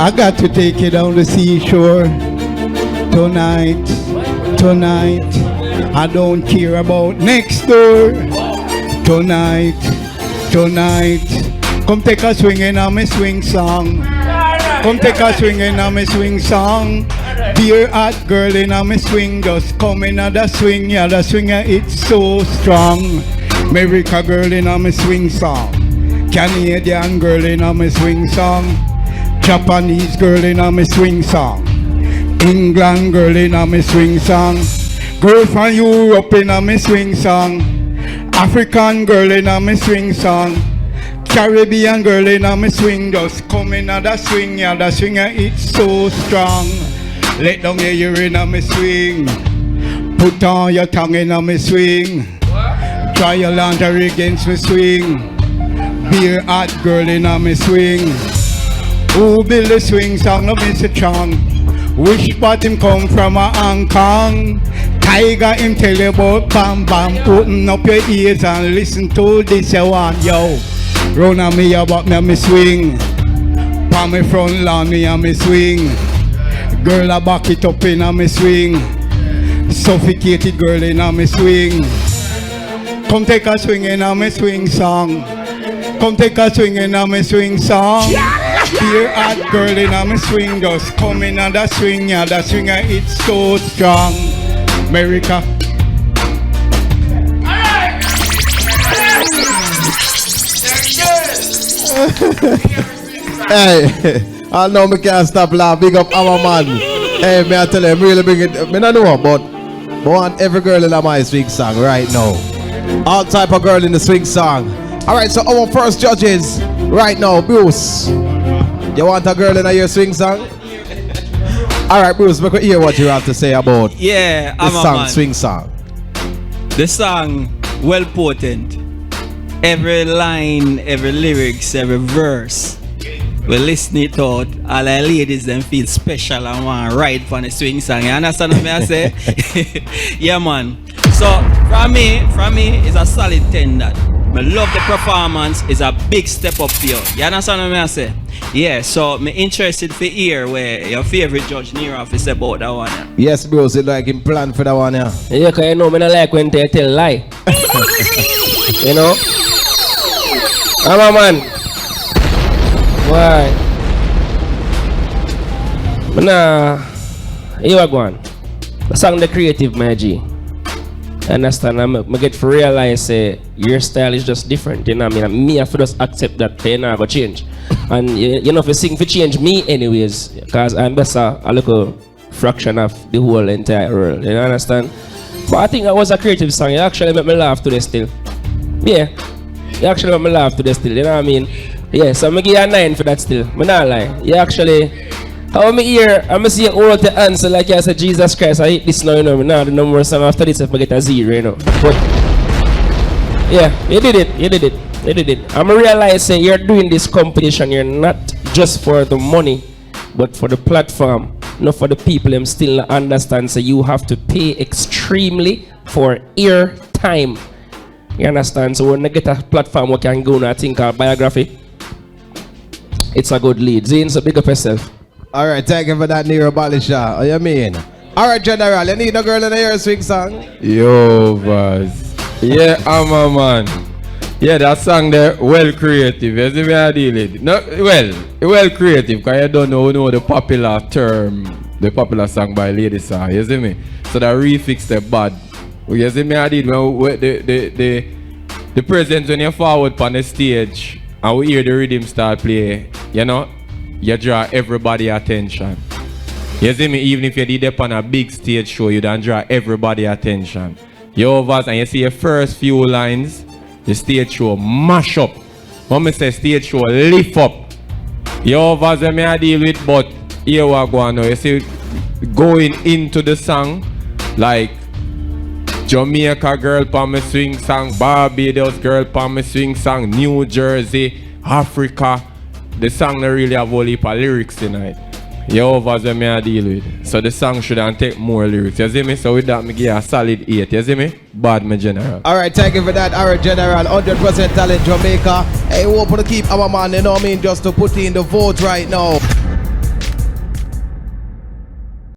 I got to take you down the seashore tonight, tonight. I don't care about next door. Tonight, tonight. Come take a swing in on my swing song. Come take a swing in on my swing song. Dear hot girl in on my swing, just come in on the swing. Yeah, the swinger it's so strong. America girl in on my swing song. Canadian girl in on my swing song. Japanese girl in on my swing song. England girl in on my swing song. Girl from Europe in on my swing song. African girl in on my swing song. Caribbean girl in on my swing, just come in on the swing. Yeah, the swinger it's so strong. Let down your ear in on my swing. Put on your tongue in on my swing. Try your lingerie against my swing. Be a hot girl in on my swing. Who build the swing song of Mr. Chong? Which part him come from a Hong Kong? Tiger him tell you about Bam Bam. Open up your ears and listen to this one, yo. Run on me about me and me swing. Pa me front lawn me and me swing. Girl I back it up in and me swing. Suffocated girl in and me swing. Come take a swing in and me swing song. Come take a swing in and me swing song. Dear hot girl in and me swing, just come in and the swing. Yeah, the swinger it's so strong. America. Hey, I know me can't stop laughing. Big up our man. Hey, me I tell you, I'm really bring it. Me not know, but I want every girl in my swing song right now. All type of girl in the swing song. All right, so our first judges right now, Bruce. You want a girl in your swing song? All right, Bruce, we can hear what you have to say about I'm this song, man. swing song. The song, well potent. Every line, every lyrics, every verse. We listen it out. All the ladies them feel special and want to ride for the swing song. You understand what I say? Yeah, man. So from me, it's a solid 10 that. I love the performance. It's a big step up for you. You understand what I say? Yeah, so I'm interested to hear where your favorite judge Nero is about that one. Yeah. Yes, Bruce, it like him plan for that one, yeah. Yeah, because you know, I don't like when they tell lie. You know? I'm a man. Why? But nah, here I go on. The song the creative, my G. Understand? I get to realize your style is just different. You know what I mean? Me have to just accept that you're not going to change. And you know, if you sing for change me anyways, because I'm just a little fraction of the whole entire world. You understand? But I think that was a creative song. You actually make me laugh today still. Yeah. You actually make me laugh today still. You know what I mean? Yeah, so I'm going to give you a 9 for that still. I'm not lie. You actually... How me here, I'm see all the answer like I said, Jesus Christ, I hate this now, you know. Now the number song after this, if I get a 0, you know. But yeah, you did it. I'm realize you're doing this competition, you're not just for the money, but for the platform, not for the people. Them still understand. So you have to pay extremely for ear time. You understand? So when I get a platform, we can go and I think our biography. It's a good lead. Zane, so big up yourself. All right, thank you for that, Nero Balisha. What you mean? All right, General, you need a girl in your swing song? Yo, boss. Yeah, I'm a man. Yeah, that song there, well creative. You see me I deal it. No, well creative, because you don't know the popular term, the popular song by Lady Sa. You see me? So that refix the bad. You see me I did when the presence when you forward on the stage and we hear the rhythm start play, you know? You draw everybody attention. You see me, even if you did it on a big stage show, you don't draw everybody attention. You over and you see your first few lines, the stage show mash up. When me say stage show lift up. You over and me I deal with, but here we go now. You see, going into the song, like Jamaica girl pa me swing song, Barbados girl pa me swing song, New Jersey, Africa. The song don't really have a whole heap of lyrics tonight. You over them me I deal with. So the song shouldn't take more lyrics. You see me? So with that, me give a solid 8. You see me? Bad me General. Alright, thank you for that. Alright, General. 100% talent Jamaica. Hey, we want to keep our man, you know what I mean? Just to put in the vote right now.